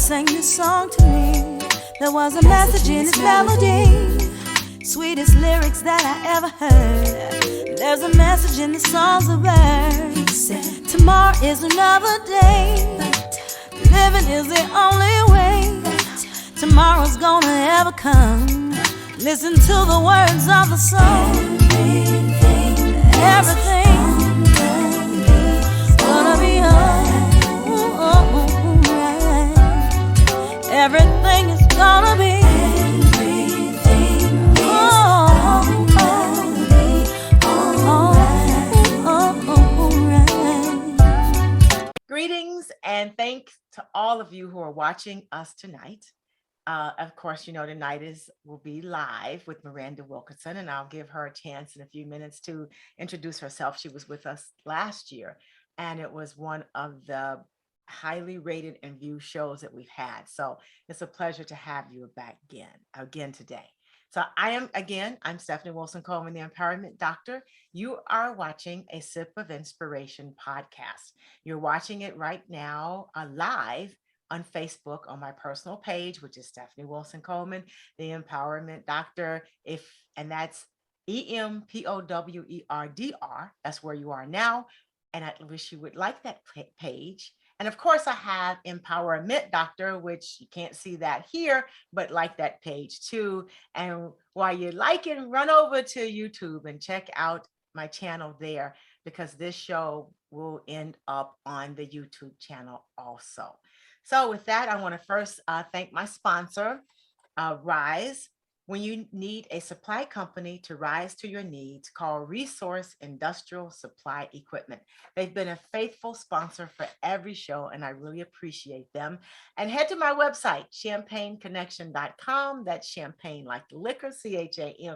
sang this song to me. There was a message in its melody, sweetest lyrics that I ever heard. There's a message in the songs of birds. Tomorrow is another day. Living is the only way. Tomorrow's gonna ever come. Listen to the words of the song. Everything's gonna be alright. Everything is gonna be. Greetings and thanks to all of you who are watching us tonight. Of course, you know, tonight will be live with Miranda Wilkerson, and I'll give her a chance in a few minutes to introduce herself. She was with us last year, and it was one of the highly rated and viewed shows that we've had. So it's a pleasure to have you back again today. So I'm Stephanie Wilson-Coleman, the Empowerment Doctor. You are watching a Sip of Inspiration podcast. You're watching it right now live on Facebook on my personal page, which is Stephanie Wilson-Coleman, the Empowerment Doctor. And that's EMPOWERDR. That's where you are now. And I wish you would like that page. And of course, I have Empowerment Doctor, which you can't see that here, but like that page too. And while you like it, run over to YouTube and check out my channel there, because this show will end up on the YouTube channel also. So with that, I want to first thank my sponsor, Rise. When you need a supply company to rise to your needs, call Resource Industrial Supply Equipment. They've been a faithful sponsor for every show, and I really appreciate them. And head to my website, champagneconnection.com. That's champagne like the liquor, CHAMPAGNE,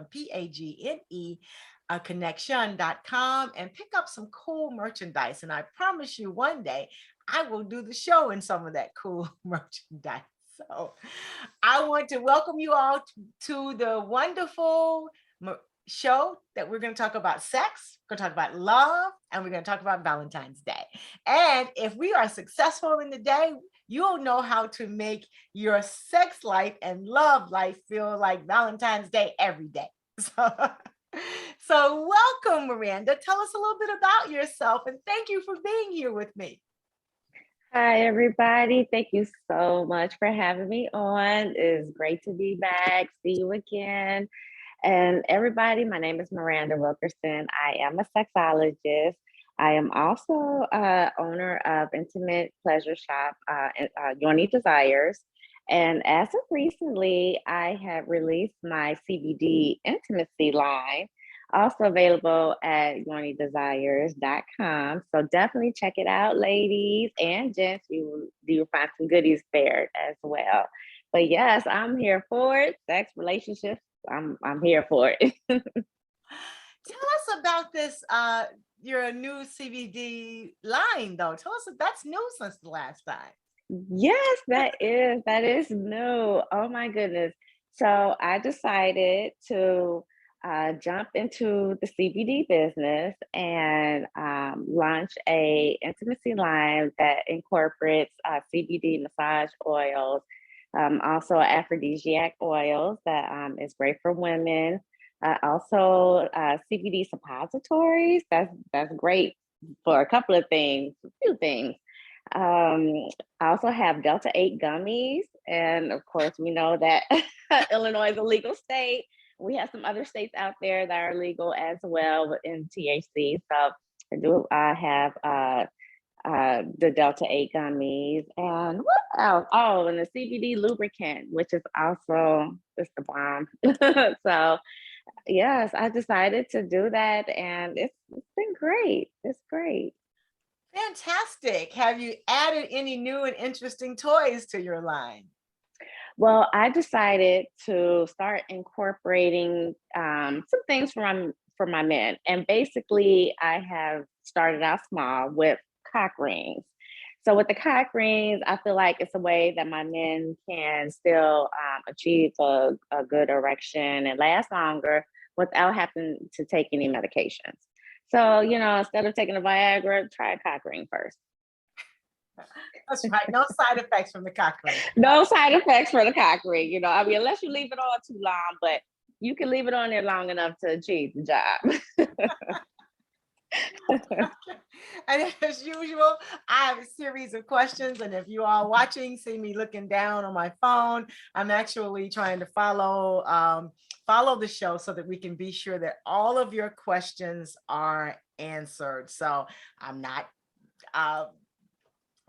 connection.com, and pick up some cool merchandise. And I promise you one day, I will do the show in some of that cool merchandise. So I want to welcome you all to the wonderful show that we're going to talk about sex, we're going to talk about love, and we're going to talk about Valentine's Day. And if we are successful in the day, you'll know how to make your sex life and love life feel like Valentine's Day every day. So welcome, Miranda. Tell us a little bit about yourself, and thank you for being here with me. Hi, everybody. Thank you so much for having me on. It's great to be back. See you again. And everybody, my name is Miranda Wilkerson. I am a sexologist. I am also owner of Intimate Pleasure Shop, Yoni Desires. And as of recently, I have released my CBD intimacy line, also available at YoniDesires.com. So definitely check it out, ladies and gents. You'll find some goodies there as well. But yes, I'm here for it. Sex, relationships, I'm here for it. Tell us about this, your new CBD line, though. Tell us if that's new since the last time. Yes, that is new. Oh my goodness. So I decided to jump into the CBD business and launch a intimacy line that incorporates CBD massage oils, also aphrodisiac oils that is great for women. Also CBD suppositories. That's great for a couple of things, a few things. I also have Delta 8 gummies, and of course we know that Illinois is a legal state. We have some other states out there that are legal as well in THC. So I have the Delta 8 gummies, and what else? Oh, and the CBD lubricant, which is also just the bomb. So yes, I decided to do that, and it's been great. It's great. Fantastic. Have you added any new and interesting toys to your line? Well, I decided to start incorporating some things for my men. And basically, I have started out small with cock rings. So with the cock rings, I feel like it's a way that my men can still achieve a good erection and last longer without having to take any medications. So, instead of taking a Viagra, try a cock ring first. That's right. No side effects from the cock ring. No side effects for the cock ring, you know. I mean, unless you leave it on too long, but you can leave it on there long enough to achieve the job. And as usual, I have a series of questions. And if you are watching, see me looking down on my phone, I'm actually trying to follow the show so that we can be sure that all of your questions are answered. So I'm not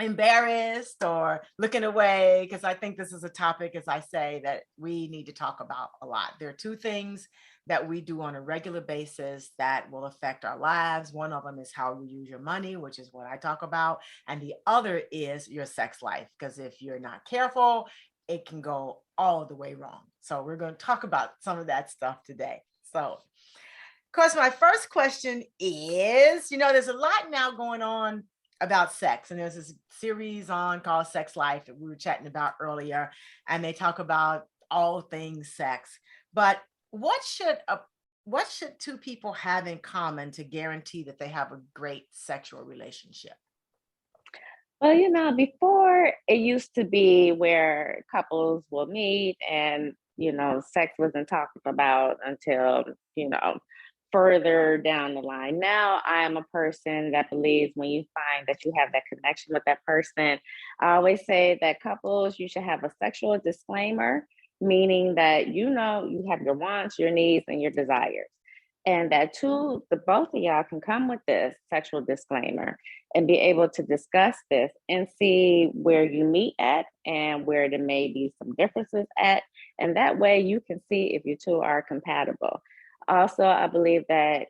embarrassed or looking away, because I think this is a topic, as I say, that we need to talk about a lot. There are two things that we do on a regular basis that will affect our lives. One of them is how you use your money, which is what I talk about. And the other is your sex life, because if you're not careful, it can go all the way wrong. So we're going to talk about some of that stuff today. So, of course, my first question is, there's a lot now going on about sex, and there's this series on called Sex Life that we were chatting about earlier, and they talk about all things sex. But what should two people have in common to guarantee that they have a great sexual relationship? Well, before it used to be where couples will meet and, sex wasn't talked about until, further down the line. Now I am a person that believes when you find that you have that connection with that person, I always say that couples, you should have a sexual disclaimer, meaning that you have your wants, your needs, and your desires. And that the both of y'all can come with this sexual disclaimer and be able to discuss this and see where you meet at and where there may be some differences at. And that way you can see if you two are compatible. Also, I believe that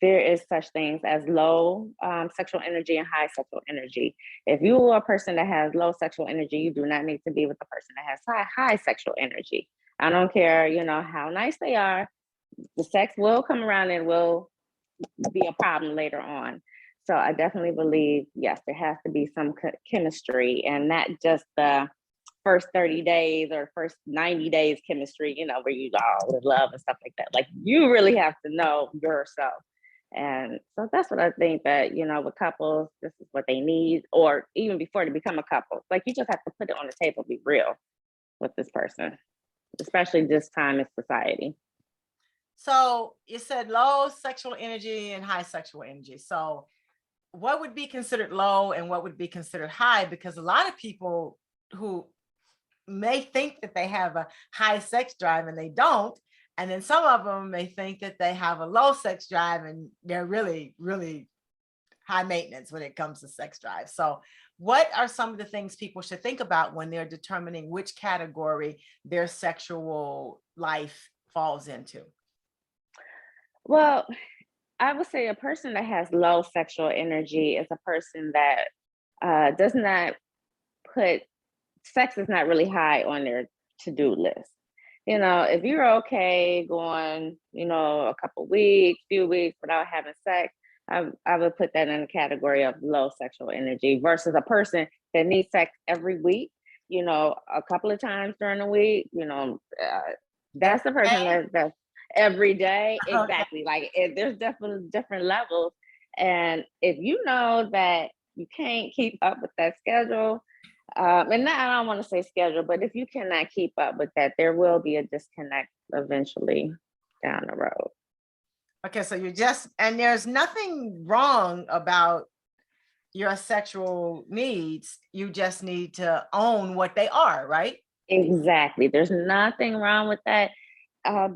there is such things as low sexual energy and high sexual energy. If you are a person that has low sexual energy, you do not need to be with a person that has high sexual energy. I don't care, how nice they are. The sex will come around and will be a problem later on. So I definitely believe, yes, there has to be some chemistry, and not just the first 30 days or first 90 days chemistry, where you all in love and stuff like that. Like, you really have to know yourself. And so that's what I think that, with couples, this is what they need, or even before they become a couple. Like, you just have to put it on the table, be real with this person, especially this time in society. So you said low sexual energy and high sexual energy. So what would be considered low and what would be considered high? Because a lot of people who may think that they have a high sex drive and they don't. And then some of them may think that they have a low sex drive and they're really, really high maintenance when it comes to sex drive. So what are some of the things people should think about when they're determining which category their sexual life falls into? Well, I would say a person that has low sexual energy is a person that does not put sex is not really high on their to-do list. If you're okay going, a couple weeks, few weeks without having sex, I would put that in the category of low sexual energy versus a person that needs sex every week, a couple of times during the week, that's the person that's every day. Exactly. Like, there's definitely different levels. And if you know that you can't keep up with that schedule, and I don't want to say schedule, but if you cannot keep up with that, there will be a disconnect eventually down the road. Okay, so and there's nothing wrong about your sexual needs. You just need to own what they are, right? Exactly. There's nothing wrong with that,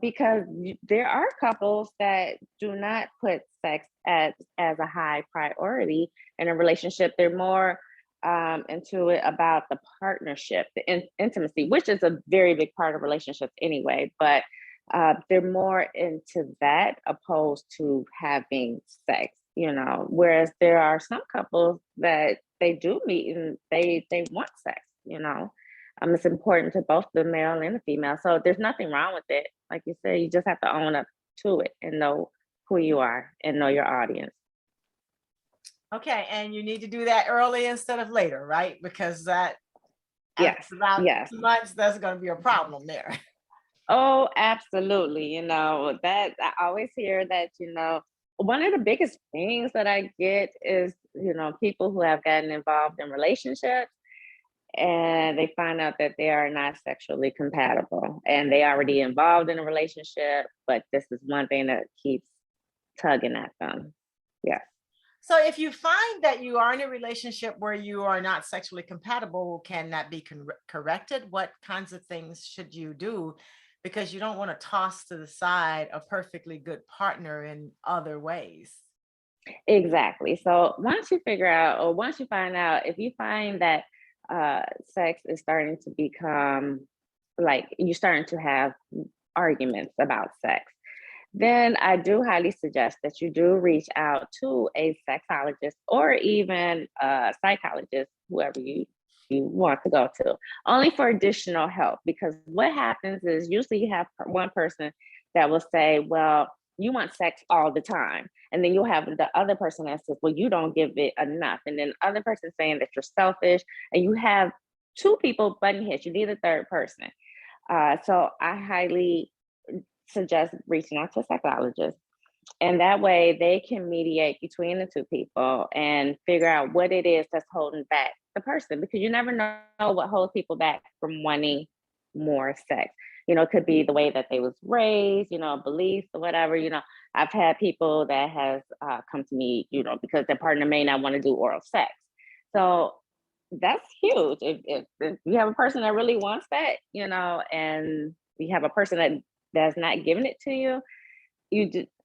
because there are couples that do not put sex as a high priority in a relationship. They're more into it about the partnership, the intimacy, which is a very big part of relationships anyway, but they're more into that opposed to having sex, whereas there are some couples that they do meet and they want sex, it's important to both the male and the female. So there's nothing wrong with it. Like you said, you just have to own up to it and know who you are and know your audience. Okay, and you need to do that early instead of later, right? Because about 2 months, that's going to be a problem there. Oh, absolutely. That I always hear that, one of the biggest things that I get is, people who have gotten involved in relationships and they find out that they are not sexually compatible and they already involved in a relationship, but this is one thing that keeps tugging at them. Yeah. So if you find that you are in a relationship where you are not sexually compatible, can that be corrected? What kinds of things should you do? Because you don't want to toss to the side a perfectly good partner in other ways. Exactly. So once you figure out, or once you find out, if you find that sex is starting to become like you're starting to have arguments about sex, then I do highly suggest that you do reach out to a sexologist or even a psychologist, whoever you want to go to, only for additional help. Because what happens is usually you have one person that will say, well, you want sex all the time. And then you'll have the other person that says, well, you don't give it enough. And then the other person saying that you're selfish. And you have two people butting heads. You need a third person. So I highly suggest reaching out to a psychologist. And that way they can mediate between the two people and figure out what it is that's holding back the person, because you never know what holds people back from wanting more sex. It could be the way that they was raised, beliefs or whatever. I've had people that has come to me, because their partner may not want to do oral sex. So that's huge. If you have a person that really wants that, and you have a person that's not giving it to you,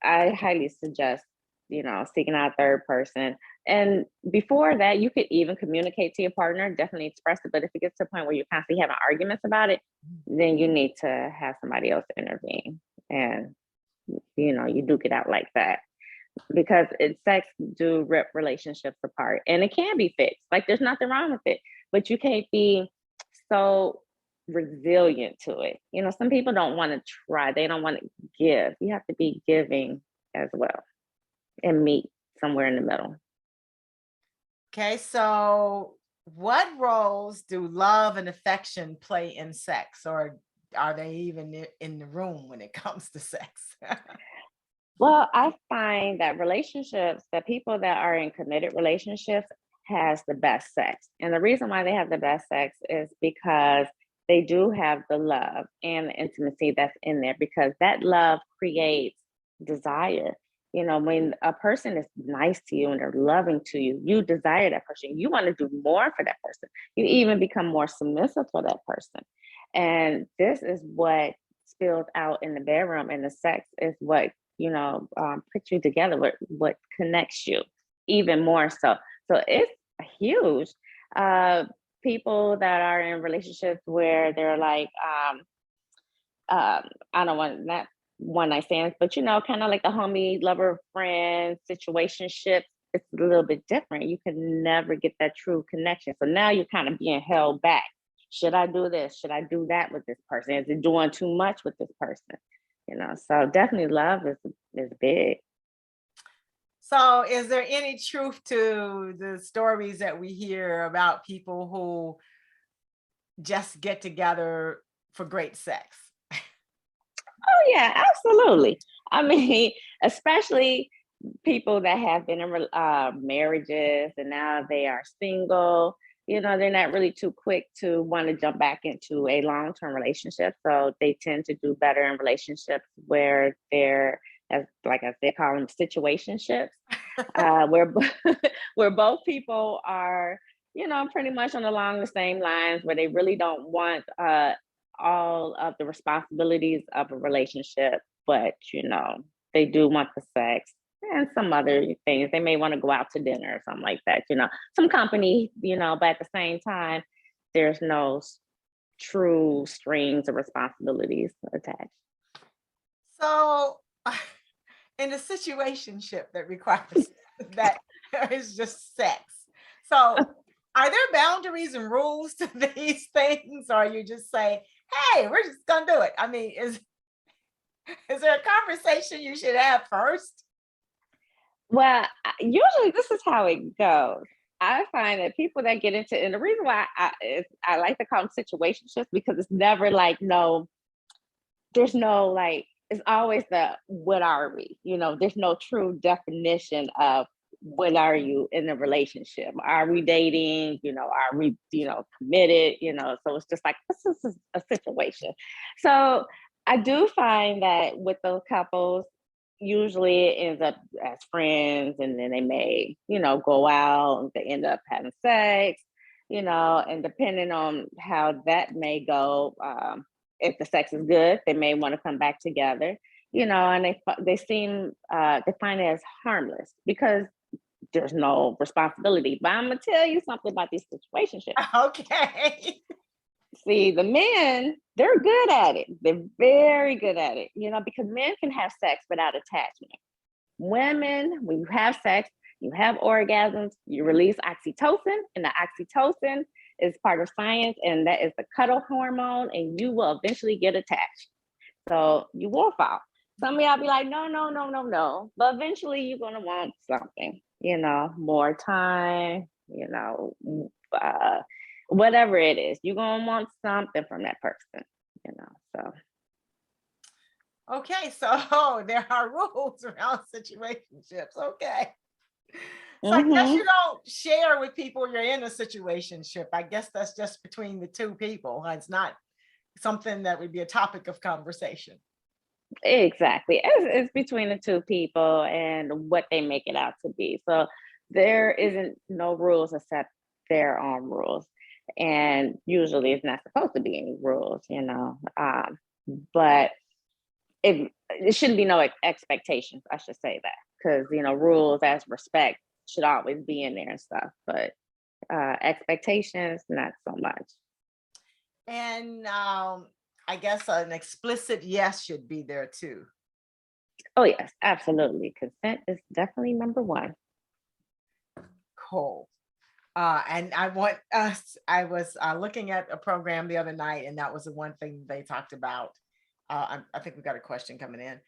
I highly suggest, seeking out a third person. And before that, you could even communicate to your partner, definitely express it. But if it gets to a point where you're constantly having arguments about it, then you need to have somebody else intervene. And, you duke it out like that. Because sex do rip relationships apart, and it can be fixed. Like, there's nothing wrong with it, but you can't be so resilient to it. Some people don't want to try, they don't want to give. You have to be giving as well and meet somewhere in the middle. Okay, so what roles do love and affection play in sex, or are they even in the room when it comes to sex? Well, I find that people that are in committed relationships has the best sex. And the reason why they have the best sex is because they do have the love and the intimacy that's in there, because that love creates desire. When a person is nice to you and they're loving to you, you desire that person. You want to do more for that person. You even become more submissive for that person. And this is what spills out in the bedroom, and the sex is what, puts you together, what connects you even more so. So it's huge. People that are in relationships where they're like, I don't want that one night stands, but kind of like a homie, lover, friend situationship. It's a little bit different. You can never get that true connection. So now you're kind of being held back. Should I do this? Should I do that with this person? Is it doing too much with this person? So definitely love is big. So is there any truth to the stories that we hear about people who just get together for great sex? Oh yeah, absolutely. I mean, especially people that have been in marriages and now they are single. They're not really too quick to want to jump back into a long-term relationship. So they tend to do better in relationships where they're, as like I said, call them situationships, where where both people are, pretty much along the same lines, where they really don't want all of the responsibilities of a relationship, but they do want the sex and some other things. They may want to go out to dinner or something like that, some company, but at the same time, there's no true strings of responsibilities attached. So in a situationship that requires that is just sex. So are there boundaries and rules to these things, or you just say, hey, we're just gonna do it? I mean, is there a conversation you should have first? Well, usually this is how it goes. I find that people that get into, and the reason why I like to call them situationships, because it's never like, there's no like it's always what are we? There's no true definition of what are you in a relationship. Are we dating? Are we, committed? So it's just like, this is a situation. So I do find that with those couples, usually it ends up as friends, and then they may, go out and they end up having sex, and depending on how that may go, if the sex is good, they may want to come back together, and they find it as harmless because there's no responsibility. But I'm gonna tell you something about these situationships. Okay. See, the men, they're good at it. They're very good at it, because men can have sex without attachment. Women, when you have sex, you have orgasms, you release oxytocin, and the oxytocin is part of science, and that is the cuddle hormone, and you will eventually get attached. So you will fall. Some of y'all be like, no, no, no, no, no. But eventually you're going to want something, more time, whatever it is. You're going to want something from that person, so. Okay, so there are rules around situationships. Okay. So I guess you don't share with people you're in a situationship. I guess that's just between the two people. It's not something that would be a topic of conversation. Exactly. It's between the two people and what they make it out to be. So there isn't no rules except their own rules. And usually it's not supposed to be any rules, but it shouldn't be no expectations, I should say that, because rules as respect should always be in there and stuff, but expectations not so much. And I guess an explicit yes should be there too. Oh yes, absolutely. Consent is definitely number one. Cool. And I was looking at a program the other night, and that was the one thing they talked about. I think we got a question coming in.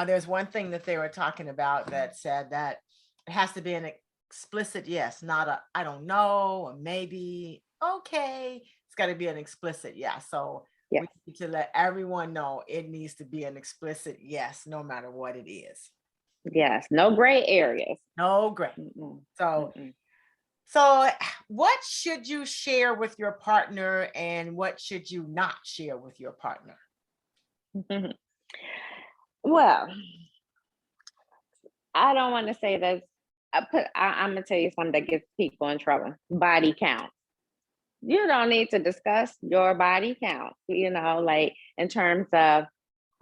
There's one thing that they were talking about that said that it has to be an explicit yes, not a I don't know, or maybe, okay. It's got to be an explicit yes. So we need to let everyone know it needs to be an explicit yes, no matter what it is. Yes, no gray areas. No gray. So what should you share with your partner, and what should you not share with your partner? Well, I don't want to say that. I'm gonna tell you something that gets people in trouble. Body count. You don't need to discuss your body count. Like in terms of,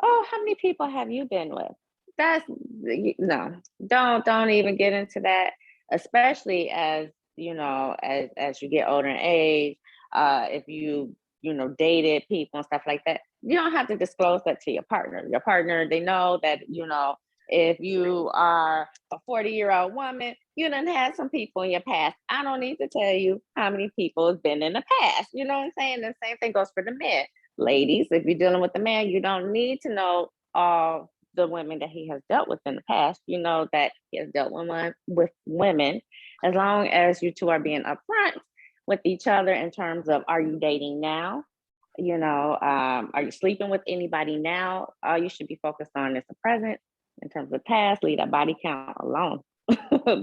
oh, how many people have you been with? That's no. Don't even get into that. Especially as as you get older in age. If you dated people and stuff like that, you don't have to disclose that to your partner. Your partner, they know that, if you are a 40-year-old woman, you done had some people in your past. I don't need to tell you how many people have been in the past. You know what I'm saying? The same thing goes for the men. Ladies, if you're dealing with the man, you don't need to know all the women that he has dealt with in the past. You know that he has dealt with women, as long as you two are being upfront with each other in terms of, are you dating now? Are you sleeping with anybody now? All you should be focused on is the present. In terms of the past, leave that body count alone.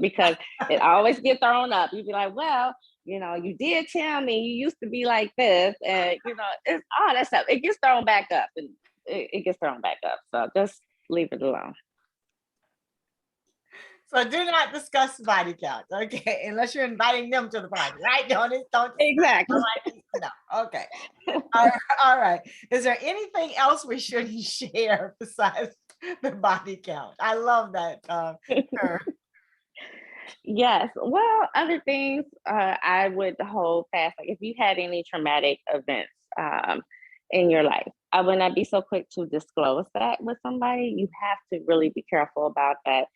Because it always gets thrown up. You'd be like, well, you did tell me you used to be like this, and it's all that stuff. It gets thrown back up, and it gets thrown back up. So just leave it alone. So do not discuss body count, okay? Unless you're inviting them to the party, right? Don't Exactly. No. Okay. All right. Is there anything else we shouldn't share besides the body count? I love that. Yes. Well, other things I would hold fast. Like if you had any traumatic events in your life, I would not be so quick to disclose that with somebody. You have to really be careful about that.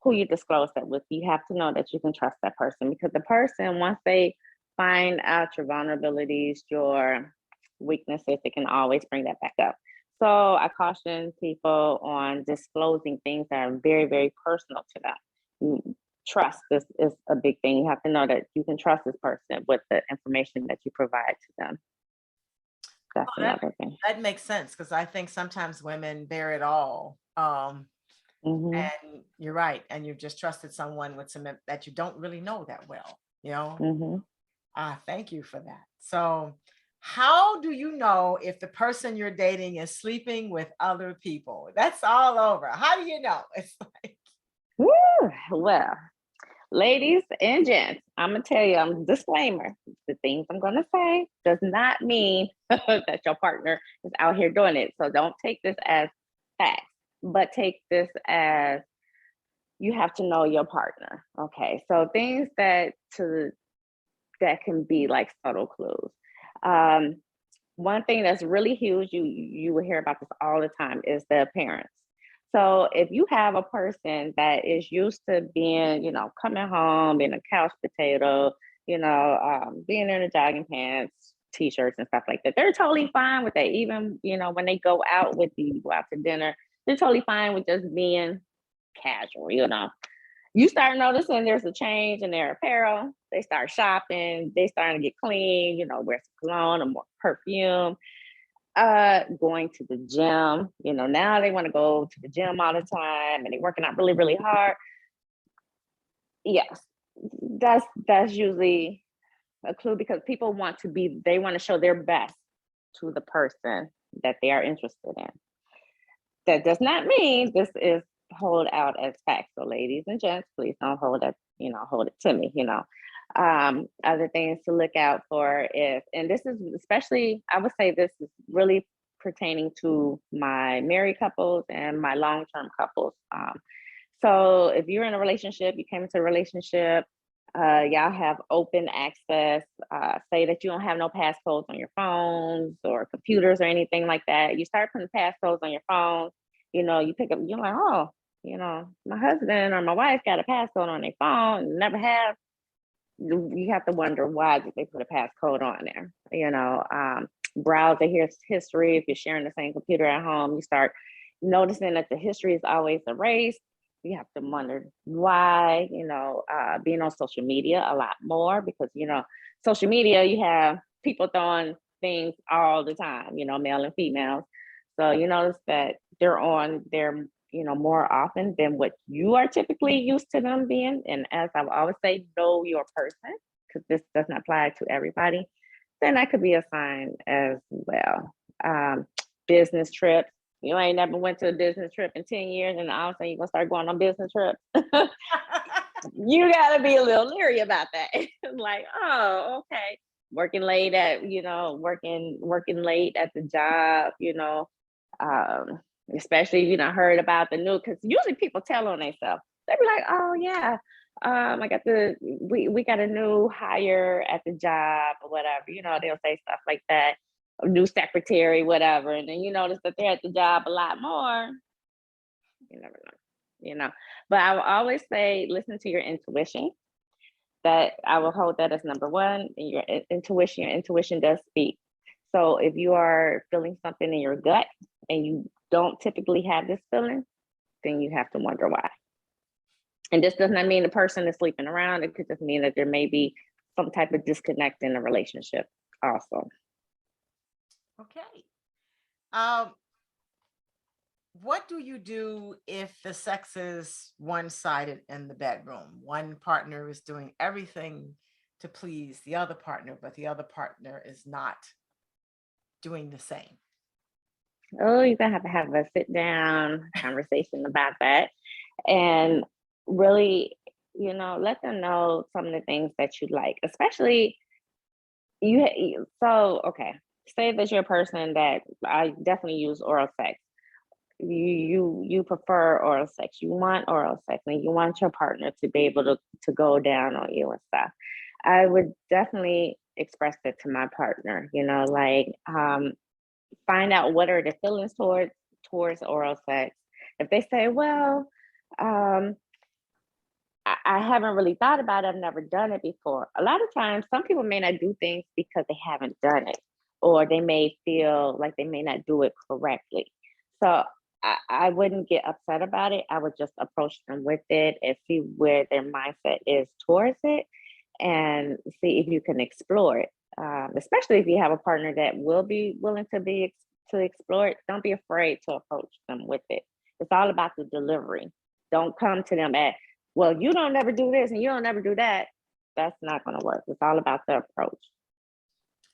Who you disclose that with. You have to know that you can trust that person, because the person, once they find out your vulnerabilities, your weaknesses, they can always bring that back up. So I caution people on disclosing things that are very, very personal to them. Trust is a big thing. You have to know that you can trust this person with the information that you provide to them. That's Oh, that another thing. that makes sense because I think sometimes women bear it all. Mm-hmm. And you're right. And you've just trusted someone with some that you don't really know that well, you know? Mm-hmm. Thank you for that. So, how do you know if the person you're dating is sleeping with other people? That's all over. How do you know? It's like, Woo! Well, ladies and gents, I'm gonna tell you, disclaimer, the things I'm gonna say does not mean that your partner is out here doing it. So don't take this as facts, but take this as you have to know your partner. Okay. So things that can be like subtle clues. Um, One thing that's really huge, you will hear about this all the time, is the appearance. So if you have a person that is used to being, coming home, being a couch potato, being in the jogging pants, t-shirts and stuff like that, they're totally fine with that. Even, when they go out with you, go out to dinner, they're totally fine with just being casual. You start noticing there's a change in their apparel. They start shopping. They starting to get clean. Wear some cologne or more perfume. Going to the gym. Now they want to go to the gym all the time, and they're working out really, really hard. Yes, that's usually a clue because people they want to show their best to the person that they are interested in. That does not mean this is hold out as facts. So ladies and gents, please don't hold it to me. Other things to look out for and this is especially, I would say this is really pertaining to my married couples and my long-term couples. So if you're in a relationship, you came into a relationship, y'all have open access, say that you don't have no passcodes on your phones or computers or anything like that. You start putting passcodes on your phone, you pick up, you're like, oh, my husband or my wife got a passcode on their phone, never have. You have to wonder why did they put a passcode on there. Browse the history. If you're sharing the same computer at home, you start noticing that the history is always erased. You have to wonder why. Being on social media a lot more because social media, you have people throwing things all the time, male and females. So you notice that they're on there more often than what you are typically used to them being. And as I always say, know your person, because this does not apply to everybody. Then that could be a sign as well. Business trips. You ain't never went to a business trip in 10 years and all of a sudden you're gonna start going on business trips. You gotta be a little leery about that. Like, oh, okay. Working late at, working late at the job, especially if you not heard about the new, because usually people tell on themselves. They be like, oh yeah, we got a new hire at the job or whatever. They'll say stuff like that, a new secretary, whatever, and then you notice that they're at the job a lot more. You never know. But I will always say, listen to your intuition. That I will hold that as number one. And your intuition does speak. So if you are feeling something in your gut and you don't typically have this feeling, then you have to wonder why. And this does not mean the person is sleeping around. It could just mean that there may be some type of disconnect in the relationship also. okay. What do you do if the sex is one-sided in the bedroom? One partner is doing everything to please the other partner, but the other partner is not doing the same. Oh, you're gonna have a sit down conversation about that and really, let them know some of the things that you like, especially okay, say that you're a person that I definitely use oral sex. You prefer oral sex. You want oral sex and you want your partner to be able to go down on you and stuff. I would definitely express that to my partner, find out what are the feelings towards oral sex. If they say, well, I haven't really thought about it, I've never done it before. A lot of times, some people may not do things because they haven't done it, or they may feel like they may not do it correctly. So I wouldn't get upset about it. I would just approach them with it and see where their mindset is towards it and see if you can explore it. especially if you have a partner that will be willing to explore it. Don't be afraid to approach them with it. It's all about the delivery. Don't come to them at, well, you don't ever do this and you don't ever do that. That's not going to work. It's all about the approach.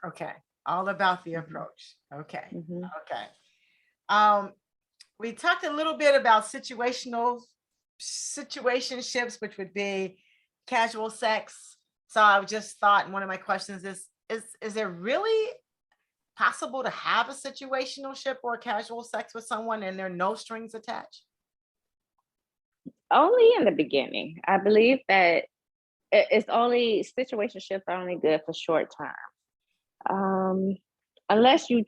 Okay. All about the approach. Okay. Mm-hmm. Okay. We talked a little bit about situationships, which would be casual sex. So I just thought one of my questions is it really possible to have a situationship or casual sex with someone and there are no strings attached? Only in the beginning. I believe that it's only situationships are only good for short term. Unless two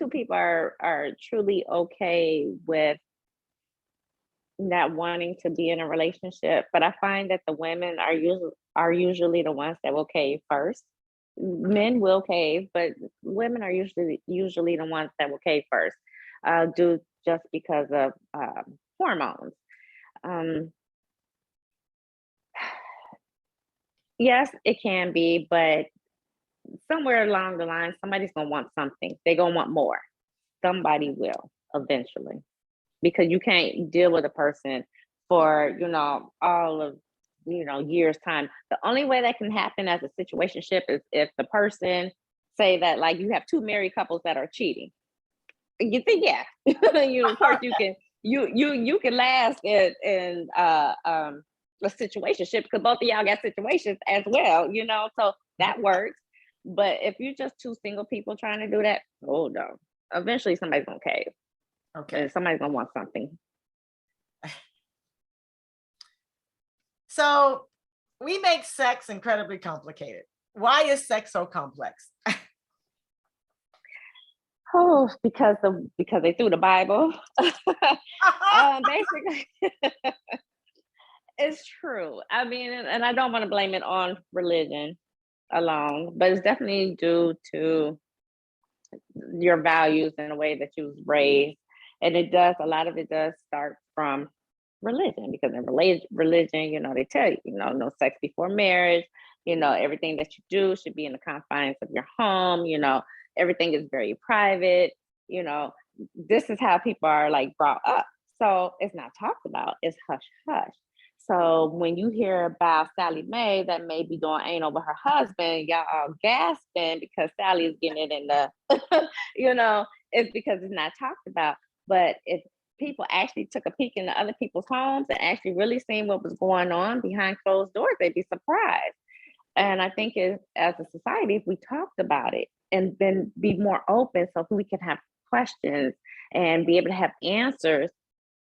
people are truly okay with not wanting to be in a relationship. But I find that the women are usually the ones that will cave first. Men will cave, but women are usually the ones that will cave first, due just because of hormones. Yes, it can be, but somewhere along the line, somebody's gonna want something. They're gonna want more. Somebody will eventually, because you can't deal with a person for all of years time. The only way that can happen as a situationship is if the person say that, like, you have two married couples that are cheating. You think, yeah, of course you can you can last in a situationship because both of y'all got situations as well, so that works. But if you're just two single people trying to do that, oh no, eventually somebody's gonna cave. Okay. And somebody's gonna want something. So we make sex incredibly complicated. Why is sex so complex? Oh, because they threw the Bible. Basically, it's true. I mean, and I don't want to blame it on religion alone, but it's definitely due to your values and the way that you was raised. And a lot of it does start from religion, because in religion, they tell you, no sex before marriage, everything that you do should be in the confines of your home, everything is very private, this is how people are like brought up. So it's not talked about, it's hush hush. So when you hear about Sally Mae that may be doing anal with her husband, y'all are gasping because Sally is getting it in the, it's because it's not talked about. But if people actually took a peek into other people's homes and actually really seen what was going on behind closed doors, they'd be surprised. And I think as a society, if we talked about it and then be more open so we can have questions and be able to have answers,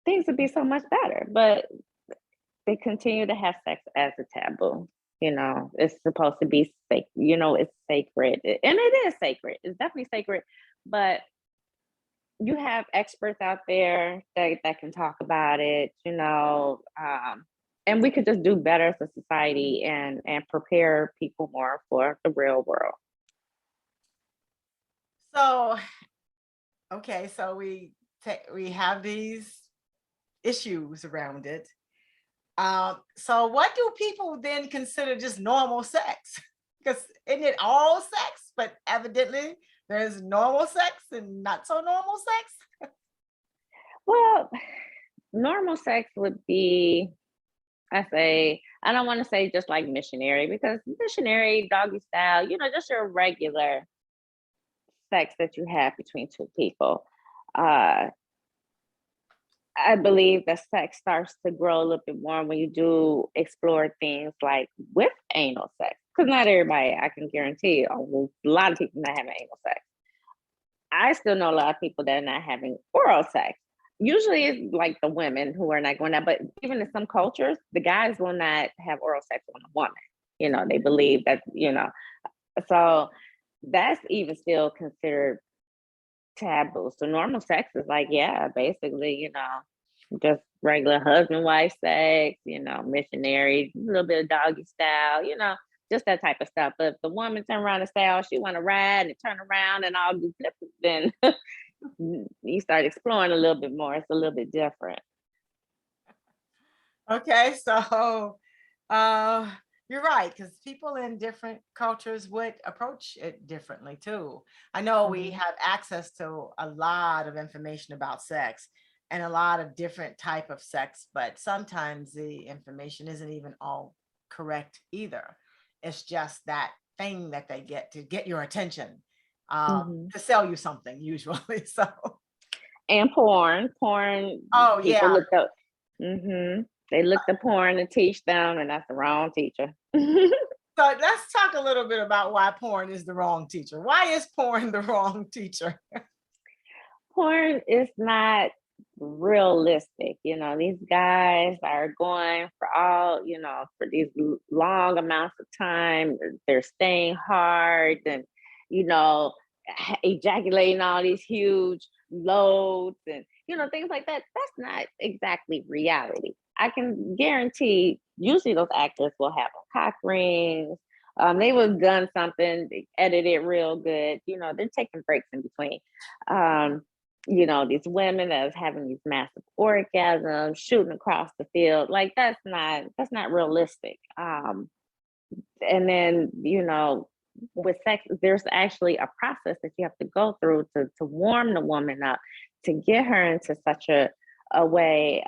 things would be so much better. But they continue to have sex as a taboo. It's supposed to be safe, it's sacred. And it is sacred. It's definitely sacred. But you have experts out there that can talk about it, and we could just do better as a society and prepare people more for the real world. So, okay, so we have these issues around it. So what do people then consider just normal sex? Because isn't it all sex? But evidently there's normal sex and not so normal sex. Well, normal sex would be, I don't want to say just like missionary, because missionary, doggy style, just your regular sex that you have between two people. I believe that sex starts to grow a little bit more when you do explore things like with anal sex. Because not everybody, I can guarantee, a lot of people not having anal sex. I still know a lot of people that are not having oral sex. Usually it's like the women who are not going out, but even in some cultures, the guys will not have oral sex on a woman. They believe that, so that's even still considered taboo. So normal sex is like, yeah, basically, just regular husband wife sex, missionary, a little bit of doggy style, just that type of stuff. But if the woman turn around and say, oh, she want to ride and turn around and all do flips, then you start exploring a little bit more. It's a little bit different. Okay, so You're right, because people in different cultures would approach it differently too. I know we have access to a lot of information about sex and a lot of different type of sex, but sometimes the information isn't even all correct either. It's just that thing that they get to get your attention, Mhm. to sell you something usually. So, And porn, oh people yeah. look up. They look the porn to teach them, and that's the wrong teacher. So let's talk a little bit about why porn is the wrong teacher. Why is porn the wrong teacher? Porn is not realistic. These guys are going for all, for these long amounts of time. They're staying hard and, you know, ejaculating all these huge loads and, things like that. That's not exactly reality. I can guarantee usually those actors will have cock rings. They will gun something, edit it real good. They're taking breaks in between. These women that's having these massive orgasms, shooting across the field, like that's not realistic. And then, with sex, there's actually a process that you have to go through to warm the woman up, to get her into such a way,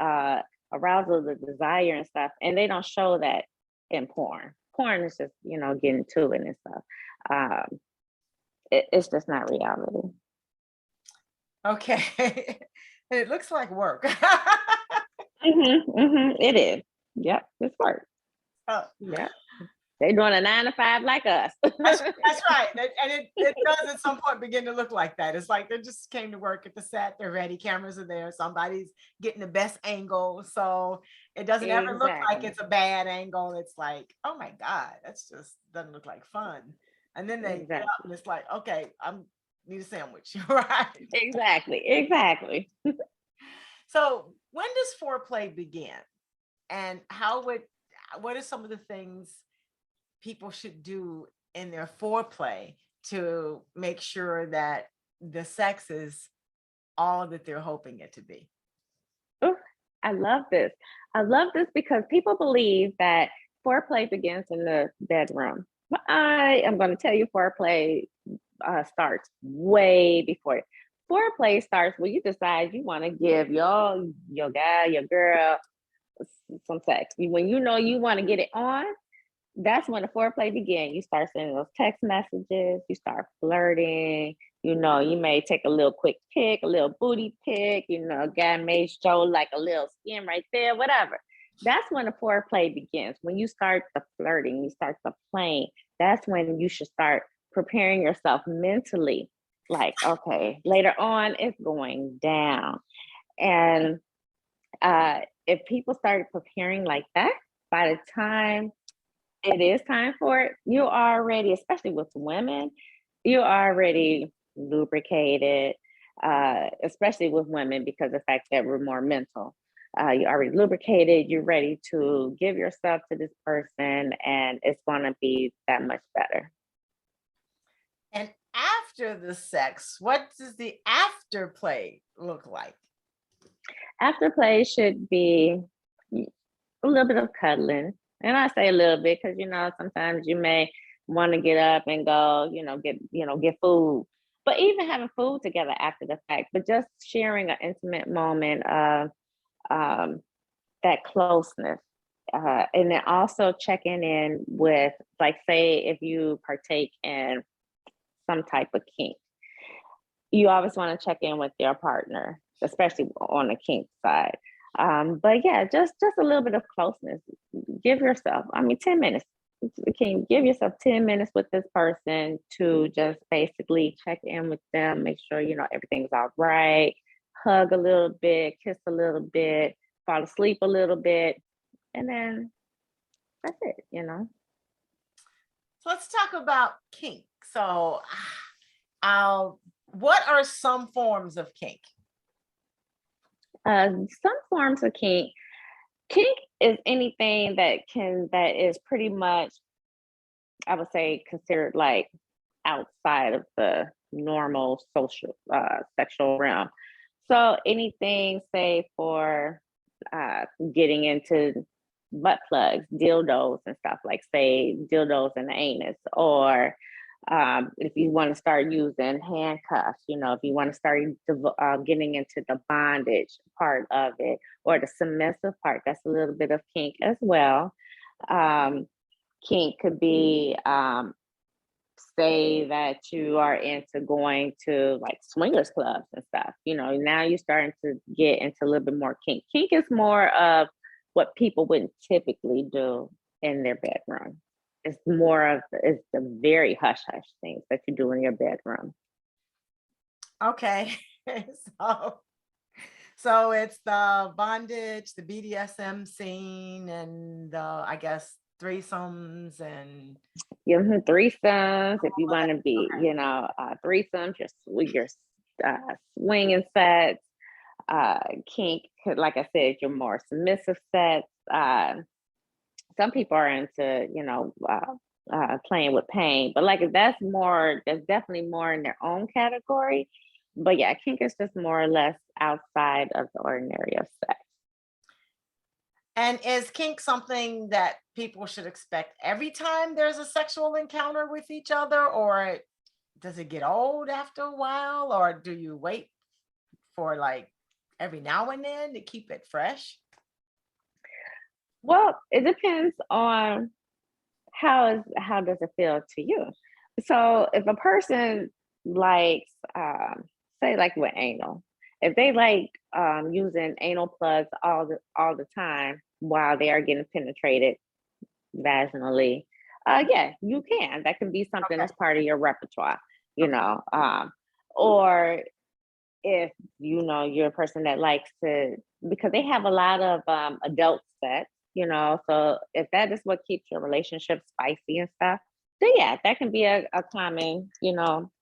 arousal, the desire and stuff. And they don't show that in porn. Porn is just, getting to it and stuff. It's just not reality. Okay. It looks like work. It is. Yep, it's work. Oh, Yep. They're doing a 9 to 5 like us. that's right. And it does at some point begin to look like that. It's like they just came to work at the set, they're ready, cameras are there, somebody's getting the best angle. So it doesn't ever look like Exactly. it's a bad angle. It's like, oh my God, that's just doesn't look like fun. And then they get up and Exactly. it's like, okay, I'm need a sandwich, right? Exactly. So when does foreplay begin? And what are some of the things people should do in their foreplay to make sure that the sex is all that they're hoping it to be? Ooh, I love this. I love this because people believe that foreplay begins in the bedroom. But I am going to tell you foreplay starts way before. Foreplay starts when you decide you want to give your guy, your girl some sex. When you want to get it on, that's when the foreplay begins. You start sending those text messages, you start flirting, you may take a little quick pic, a little booty pic, guy may show like a little skin right there, whatever. That's when the foreplay begins. When you start the flirting, you start the playing, that's when you should start preparing yourself mentally. Like, okay, later on, it's going down. And if people started preparing like that, by the time it is time for it, you already, especially with women, you're already lubricated, especially with women because of the fact that we're more mental. You're already lubricated, you're ready to give yourself to this person, and it's going to be that much better. And after the sex, what does the afterplay look like? Afterplay should be a little bit of cuddling. And I say a little bit because sometimes you may want to get up and go, get food. But even having food together after the fact, but just sharing an intimate moment of that closeness. And then also checking in with, like, say, if you partake in some type of kink, you always want to check in with your partner, especially on the kink side. But yeah, just a little bit of closeness. Give yourself, 10 minutes. Can you give yourself 10 minutes with this person to just basically check in with them, make sure everything's all right, hug a little bit, kiss a little bit, fall asleep a little bit, and then that's it. So let's talk about kink. So, what are some forms of kink? Some forms of kink is anything that is pretty much, I would say, considered like outside of the normal social sexual realm. So anything, say, for getting into butt plugs, dildos and stuff, like say dildos in the anus, or if you want to start using handcuffs, if you want to start getting into the bondage part of it, or the submissive part, that's a little bit of kink as well. Kink could be, say that you are into going to like swingers clubs and stuff. Now you're starting to get into a little bit more kink. Kink is more of what people wouldn't typically do in their bedroom. It's the very hush hush things that you do in your bedroom. Okay. So it's the bondage, the BDSM scene, and I guess threesomes and Threesomes, if you want to be, threesomes, your swinging sets, kink, like I said, your more submissive sets. Some people are into, playing with pain, but like that's definitely more in their own category. But yeah, kink is just more or less outside of the ordinary of sex. And is kink something that people should expect every time there's a sexual encounter with each other, or does it get old after a while, or do you wait for like every now and then to keep it fresh? Well, it depends on how does it feel to you. So if a person likes, say like with anal, if they like using anal plugs all the time while they are getting penetrated vaginally, yeah, you can. That can be something that's part of your repertoire, or if you're a person that likes to, because they have a lot of adult sex, so if that is what keeps your relationship spicy and stuff, then yeah, that can be a common,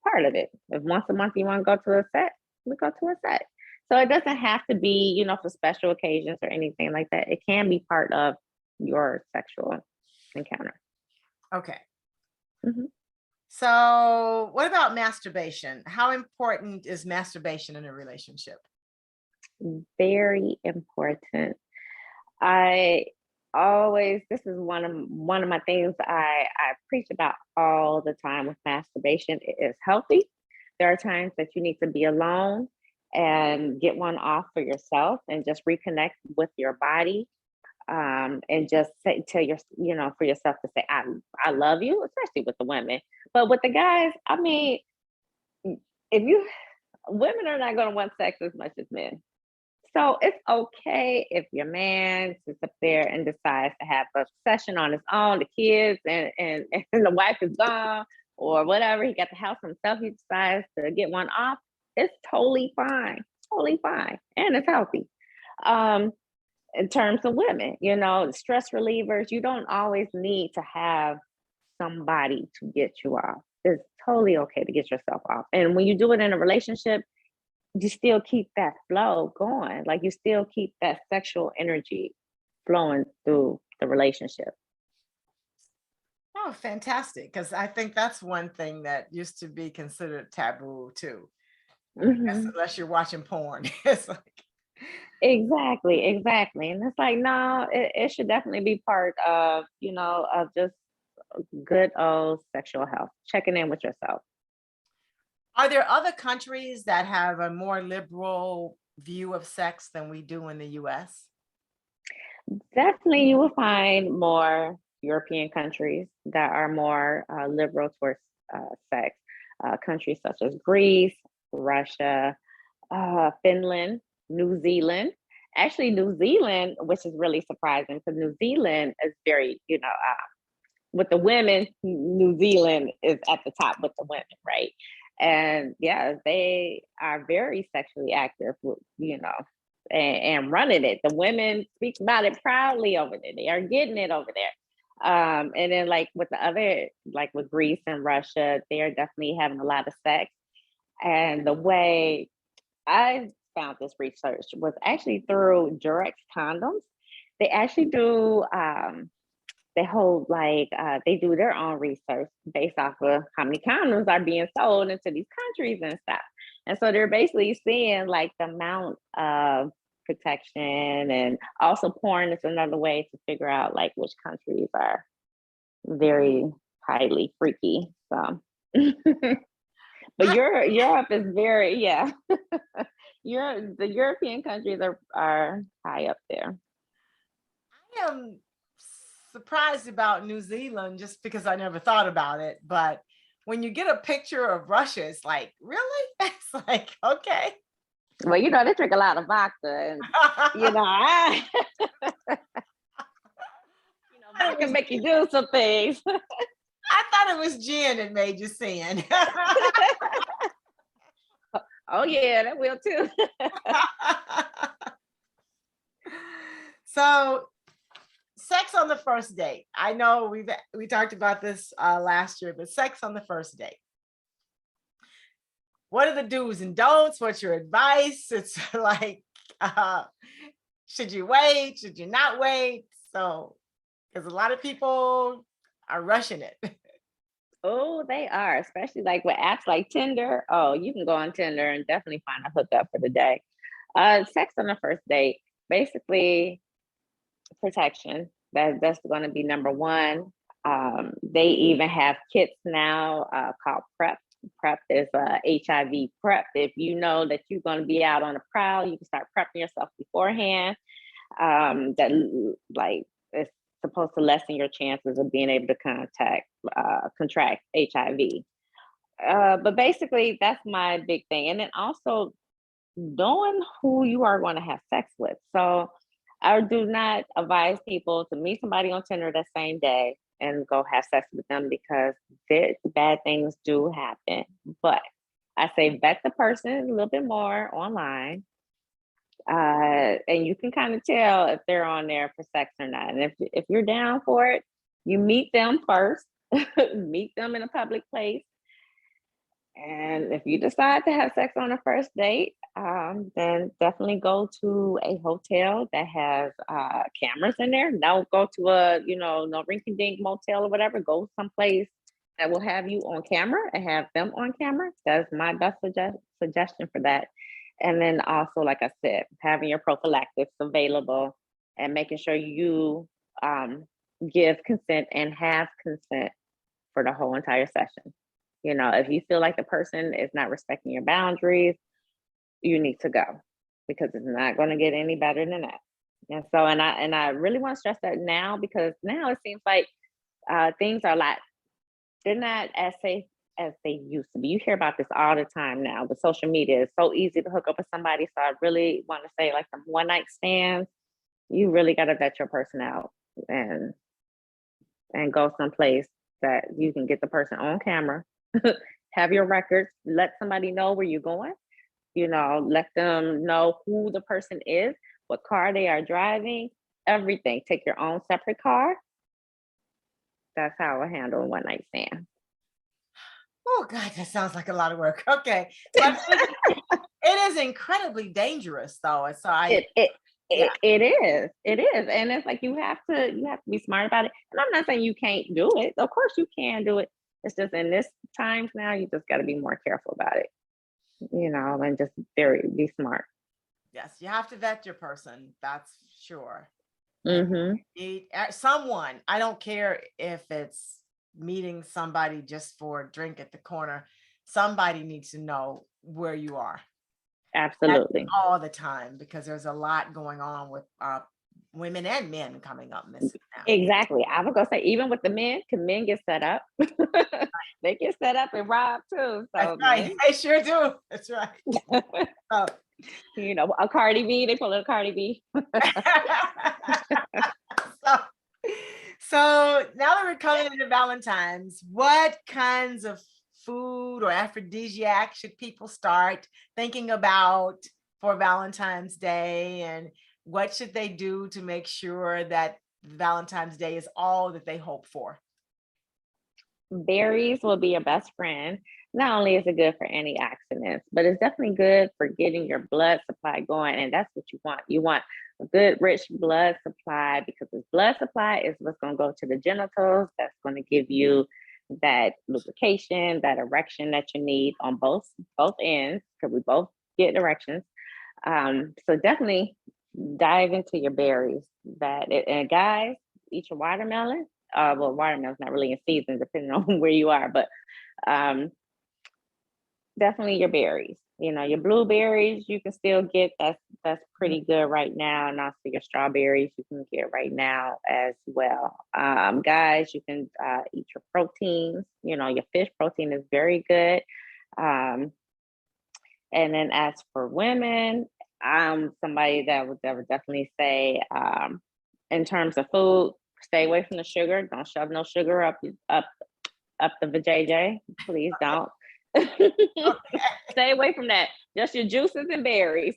part of it. If once a month you want to go to a set, we go to a set. So it doesn't have to be, for special occasions or anything like that. It can be part of your sexual encounter. Okay. Mm-hmm. So what about masturbation? How important is masturbation in a relationship? Very important. This is one of my things I preach about all the time with masturbation. It is healthy. There are times that you need to be alone and get one off for yourself and just reconnect with your body. And just tell for yourself to say, I love you, especially with the women. But with the guys, I mean, women are not going to want sex as much as men. So it's okay if your man sits up there and decides to have a session on his own, the kids and the wife is gone or whatever. He got the house himself. He decides to get one off. It's totally fine, and it's healthy. In terms of women, stress relievers, you don't always need to have somebody to get you off. It's totally okay to get yourself off. And when you do it in a relationship, you still keep that flow going. Like you still keep that sexual energy flowing through the relationship. Oh, fantastic. Because I think that's one thing that used to be considered taboo too. Mm-hmm. Unless you're watching porn. It's like Exactly. And it's like, no, it should definitely be part of, of just good old sexual health, checking in with yourself. Are there other countries that have a more liberal view of sex than we do in the US? Definitely, you will find more European countries that are more liberal towards sex. Countries such as Greece, Russia, Finland, New Zealand. Actually, New Zealand, which is really surprising because New Zealand is very, with the women, New Zealand is at the top with the women, right? And yeah, they are very sexually active, and running it. The women speak about it proudly over there. They are getting it over there. And then like with the other, like with Greece and Russia, they are definitely having a lot of sex. And the way I found this research was actually through Durex condoms. They actually do they do their own research based off of how many condoms are being sold into these countries and stuff. And so they're basically seeing like the amount of protection, and also porn is another way to figure out like which countries are very highly freaky. So, but Europe is very, yeah. The European countries are high up there. I am surprised about New Zealand just because I never thought about it. But when you get a picture of Russia, it's like, really? It's like, okay. Well, they drink a lot of vodka, and I vodka can make you do some things. I thought it was gin that made you sin. Oh yeah, that will too. So, sex on the first date. I know we talked about this last year, but sex on the first date. What are the do's and don'ts? What's your advice? It's like, should you wait? Should you not wait? So, because a lot of people are rushing it. Oh, they are, especially like with apps like Tinder. Oh, you can go on Tinder and definitely find a hookup for the day. Sex on the first date, basically protection. That's going to be number one. They even have kits now called PrEP. PrEP is HIV PrEP. If you know that you're going to be out on a prowl, you can start prepping yourself beforehand. That like it's supposed to lessen your chances of being able to contract HIV. But basically, that's my big thing. And then also knowing who you are going to have sex with. So I do not advise people to meet somebody on Tinder that same day and go have sex with them, because bad things do happen. But I say vet the person a little bit more online. And you can kind of tell if they're on there for sex or not. And if you're down for it, you meet them first, meet them in a public place. And if you decide to have sex on a first date, then definitely go to a hotel that has cameras in there. Don't go to a, no rinky-dink motel or whatever. Go someplace that will have you on camera and have them on camera. That's my best suggestion for that. And then also, like I said, having your prophylactics available and making sure you give consent and have consent for the whole entire session. If you feel like the person is not respecting your boundaries, you need to go, because it's not going to get any better than that. And so, and I really want to stress that now, because now it seems like things are they're not as safe as they used to be. You hear about this all the time now. The social media is so easy to hook up with somebody. So I really want to say, like, the one night stands, you really got to vet your person out and go someplace that you can get the person on camera. Have your records, let somebody know where you're going, let them know who the person is, what car they are driving, everything. Take your own separate car. That's how I handle a one night stand. Oh God, that sounds like a lot of work. Okay. So it is incredibly dangerous though. So it is. And it's like you have to be smart about it. And I'm not saying you can't do it. Of course you can do it. It's just in this times now, you just got to be more careful about it, and just be smart. Yes, you have to vet your person. That's sure. Mm-hmm. Someone, I don't care if it's meeting somebody just for a drink at the corner. Somebody needs to know where you are. Absolutely. That's all the time, because there's a lot going on with women and men coming up missing now. Exactly. I was gonna say, even with the men, can men get set up? They get set up and robbed too. So that's right. They sure do. That's right. So, a Cardi B, they pull a Cardi B. So now that we're coming into Valentine's, what kinds of food or aphrodisiac should people start thinking about for Valentine's Day, and what should they do to make sure that Valentine's Day is all that they hope for? Berries will be your best friend. Not only is it good for antioxidants, but it's definitely good for getting your blood supply going. And that's what you want. You want a good, rich blood supply, because this blood supply is what's going to go to the genitals. That's going to give you that lubrication, that erection that you need on both ends, because we both get erections. So definitely dive into your berries. And guys, eat your watermelon. Well, watermelon's not really in season, depending on where you are, but um, definitely your berries. You know, your blueberries you can still get. That's pretty good right now, and also your strawberries you can get right now as well. Guys, you can eat your proteins. You know, your fish protein is very good. Um, and then as for women, I'm somebody that would definitely say, in terms of food, stay away from the sugar. Don't shove no sugar up the vajayjay. Please don't. Stay away from that. Just your juices and berries.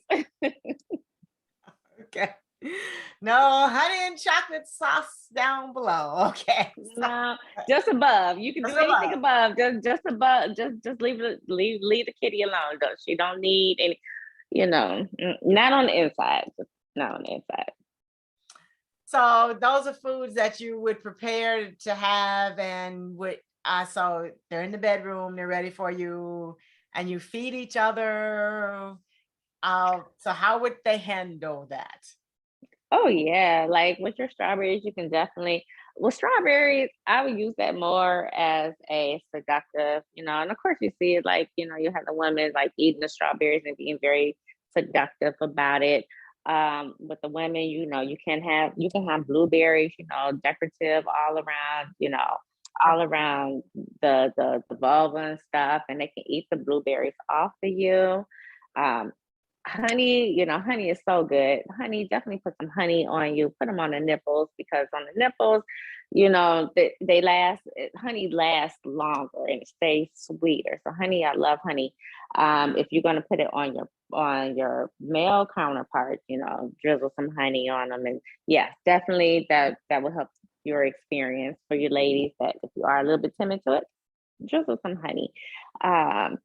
Okay. No honey and chocolate sauce down below. Okay. No, just above. You can Just do anything above. Just above. Just leave the kitty alone. She don't need any. You know, not on the inside. Just not on the inside. So those are foods that you would prepare to have, and so they're in the bedroom, they're ready for you, and you feed each other. So how would they handle that? Oh yeah, like with your strawberries, you can definitely. With strawberries, I would use that more as a seductive, and of course you see it like, you have the women like eating the strawberries and being very seductive about it. With the women, you can have blueberries, decorative all around the vulva and stuff, and they can eat the blueberries off of you. Um, honey is so good. Honey, definitely put some honey on you. Put them on the nipples, because on the nipples, they last. Honey lasts longer and it stays sweeter. So honey, I love honey. If you're gonna put it on your male counterpart, drizzle some honey on them, and yeah, definitely that will help your experience. For your ladies, that if you are a little bit timid to it, drizzle some honey. Um,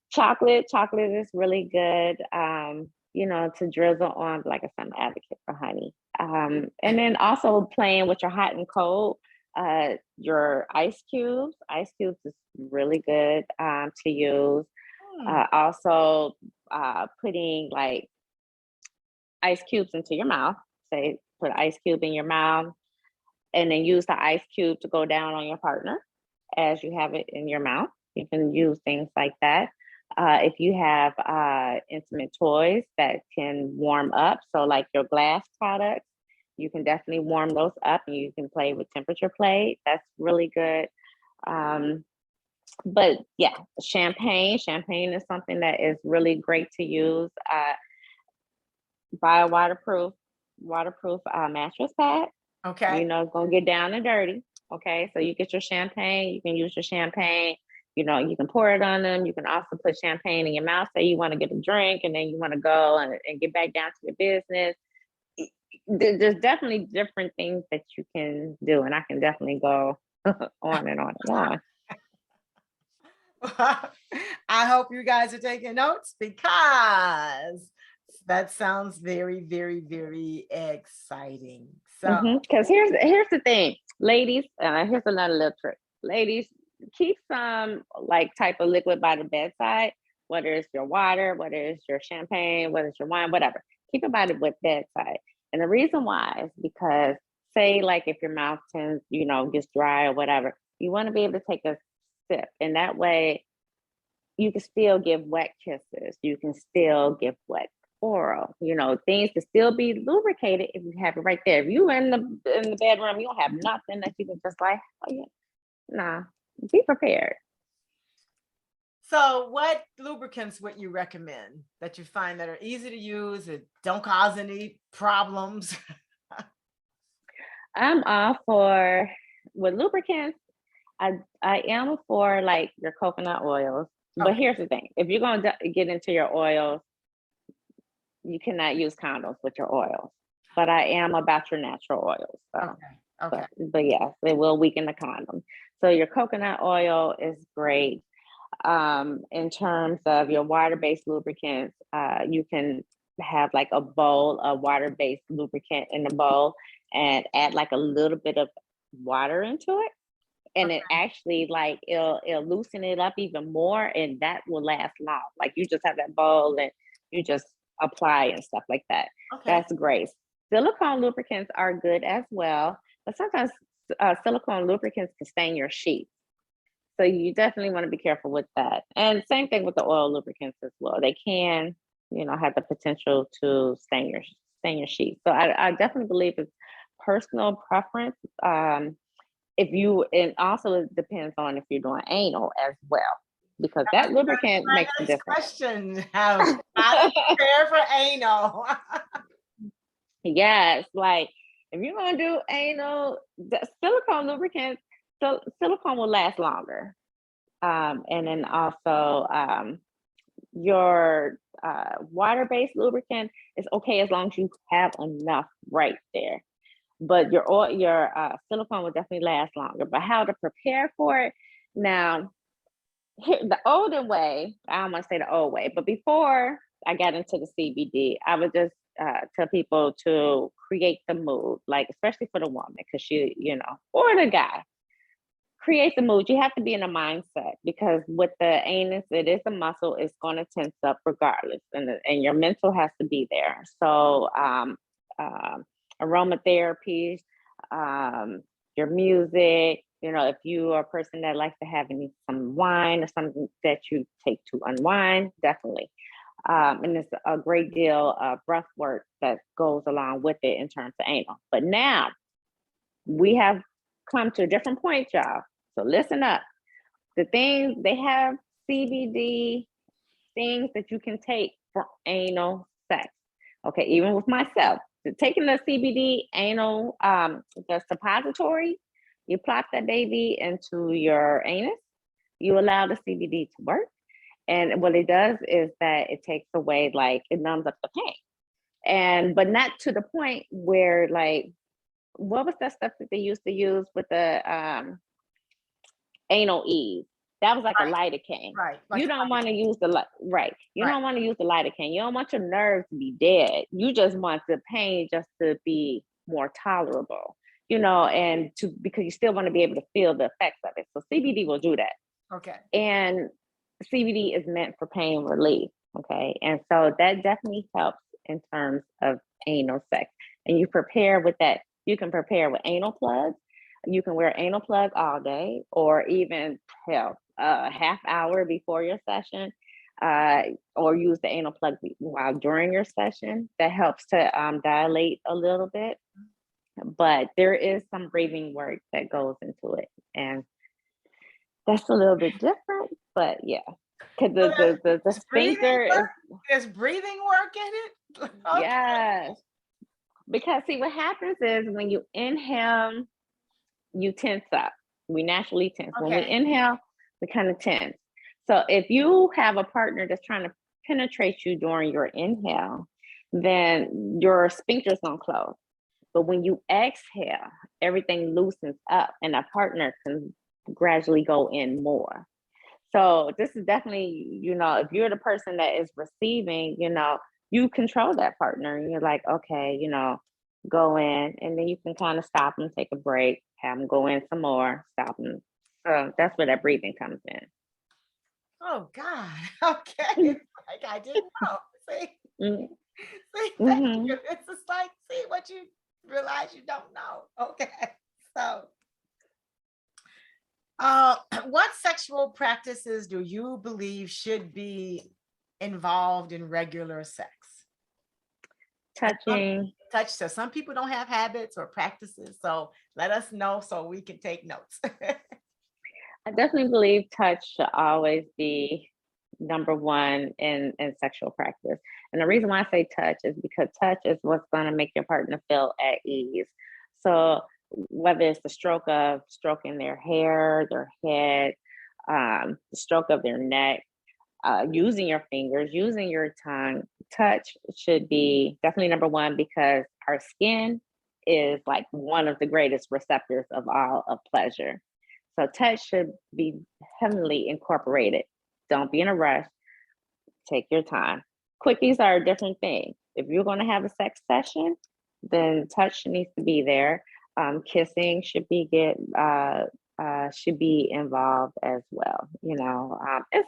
chocolate is really good, to drizzle on. Like I said, I'm an advocate for honey. And then also playing with your hot and cold, your ice cubes. Ice cubes is really good to use. Also, putting like ice cubes into your mouth. Say, put an ice cube in your mouth, and then use the ice cube to go down on your partner as you have it in your mouth. You can use things like that. If you have intimate toys that can warm up, so like your glass products, you can definitely warm those up, and you can play with temperature plate. That's really good. But yeah, champagne is something that is really great to use. Buy a waterproof mattress pad. Okay. It's gonna get down and dirty. Okay, so you get your champagne. You can use your champagne. You can pour it on them. You can also put champagne in your mouth. Say you want to get a drink, and then you want to go and get back down to your business. There's definitely different things that you can do, and I can definitely go on and on and on. I hope you guys are taking notes, because that sounds very, very, very exciting. So, because here's the thing, ladies. Here's another little trick, ladies. Keep some like type of liquid by the bedside, whether it's your water, whether it's your champagne, whether it's your wine, whatever. Keep it by the bedside. And the reason why is because, say, like if your mouth gets dry or whatever, you want to be able to take a sip, and that way you can still give wet kisses. You can still give wet oral. Things can still be lubricated if you have it right there. If you in the bedroom, you don't have nothing that you can just like, oh yeah, nah. Be prepared. So what lubricants would you recommend that you find that are easy to use and don't cause any problems? I'm all for, with lubricants, I am for like your coconut oils. But here's the thing. If you're going to get into your oils, you cannot use condoms with your oils. But I am about your natural oils. So. Okay. But yes, it will weaken the condom. So your coconut oil is great. In terms of your water-based lubricants, you can have like a bowl of water-based lubricant in the bowl and add like a little bit of water into it. And it actually like it'll loosen it up even more, and that will last long. Like you just have that bowl and you just apply and stuff like that. Okay. That's great. Silicone lubricants are good as well, but sometimes silicone lubricants can stain your sheets. So you definitely want to be careful with that. And same thing with the oil lubricants as well. They can, have the potential to stain your sheets. So I definitely believe it's personal preference. And also it depends on if you're doing anal as well, because that lubricant makes a difference. Question: how to prepare for anal? Yes, like if you're gonna do anal, the silicone lubricants, so silicone will last longer. And then also your water-based lubricant is okay as long as you have enough right there. But your silicone will definitely last longer. But how to prepare for it now? Here, the older way, I don't want to say the old way, but before I got into the CBD, I would just tell people to create the mood, like especially for the woman, because she, or the guy, create the mood. You have to be in a mindset, because with the anus, it is a muscle. It's going to tense up regardless, and your mental has to be there. So aromatherapy, your music. If you are a person that likes to have some wine or something that you take to unwind, definitely. And there's a great deal of breath work that goes along with it in terms of anal. But now we have come to a different point, y'all. So listen up. The things they have CBD things that you can take for anal sex. Okay, even with myself, taking the CBD anal, the suppository, you plop that baby into your anus, you allow the CBD to work. And what it does is that it takes away, it numbs up the pain. But not to the point where, what was that stuff that they used to use with the anal ease? That was like a lidocaine. Right. You don't want to use the don't want to use the lidocaine. You don't want your nerves to be dead. You just want the pain just to be more tolerable, and because you still want to be able to feel the effects of it. So CBD will do that. Okay. And CBD is meant for pain relief. Okay. And so that definitely helps in terms of anal sex. And you prepare with that. You can prepare with anal plugs. You can wear anal plug all day, or even a half hour before your session, or use the anal plug while during your session. That helps to dilate a little bit. But there is some breathing work that goes into it, and that's a little bit different. But yeah, because the sphincter there's breathing work in it. Okay. Yes, because see what happens is when you inhale, you tense up. We naturally tense. Okay. When we inhale, we kind of tense. So if you have a partner that's trying to penetrate you during your inhale, then your sphincter's gonna close. But when you exhale, everything loosens up and that partner can gradually go in more. So this is definitely, if you're the person that is receiving, you control that partner. And you're like, okay, go in, and then you can kind of stop them, take a break, have them go in some more, stop them. So that's where that breathing comes in. Oh God. Okay. I didn't know. See? Mm-hmm. See, thank you. It's just see what you realize you don't know. Okay. So what sexual practices do you believe should be involved in regular sex? Touching. So some people don't have habits or practices. So let us know so we can take notes. I definitely believe touch should always be number one in sexual practice. And the reason why I say touch is because touch is what's going to make your partner feel at ease. So whether it's the stroking their hair, their head, the stroke of their neck, using your fingers, using your tongue, touch should be definitely number one, because our skin is like one of the greatest receptors of all of pleasure. So touch should be heavily incorporated. Don't be in a rush. Take your time. Quickies are a different thing. If you're going to have a sex session, then touch needs to be there. Kissing should be involved as well, in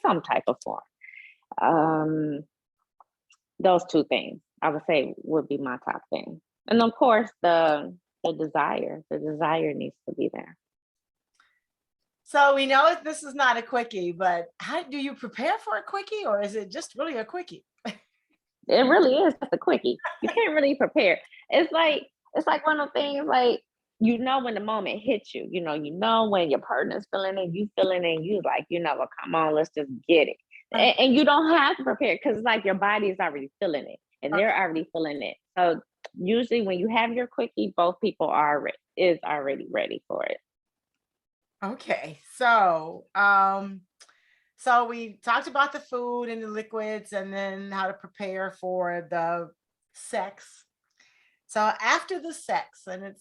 some type of form. those two things I would say would be my top thing. And of course, the desire needs to be there. So we know this is not a quickie, but how do you prepare for a quickie, or is it just really a quickie? It really is just a quickie. You can't really prepare. It's like one of the things like when the moment hits you, when your partner's feeling it, you feeling it, and you like, well, come on, let's just get it. And you don't have to prepare because it's like your body is already feeling it and they're already feeling it. So usually when you have your quickie, both people is already ready for it. Okay, so we talked about the food and the liquids, and then how to prepare for the sex. So after the sex, and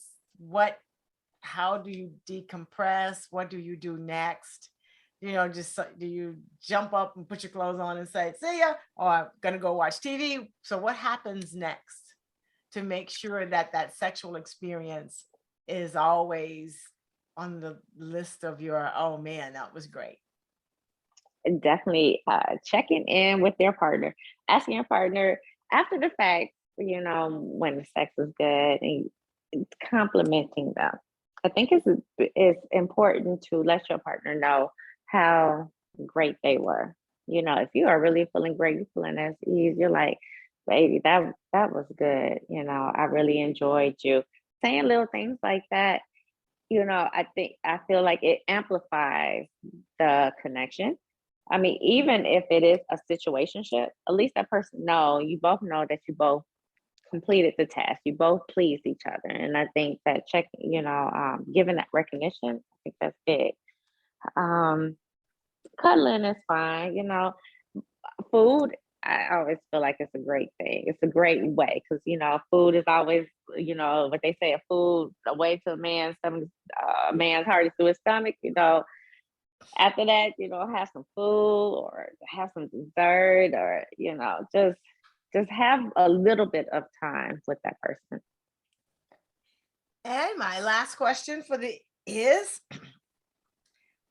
how do you decompress? What do you do next? Do you jump up and put your clothes on and say, see ya, or I'm gonna go watch TV? So what happens next to make sure that that sexual experience is always on the list of your, oh man, that was great? And definitely checking in with their partner, asking your partner after the fact, when the sex is good and complimenting them. I think it's important to let your partner know how great they were. If you are really feeling great, you're feeling at ease, you're like, baby, that was good. I really enjoyed you. Saying little things like that, I feel like it amplifies the connection. I mean, even if it is a situationship, at least that person you both know that you both completed the task. You both pleased each other. And I think that giving that recognition, I think that's big. Cuddling is fine. Food, I always feel like it's a great thing. It's a great way because, food is always, what they say, a food away to a man's stomach, a man's heart is through his stomach, After that, have some food or have some dessert or, just have a little bit of time with that person. And my last question is,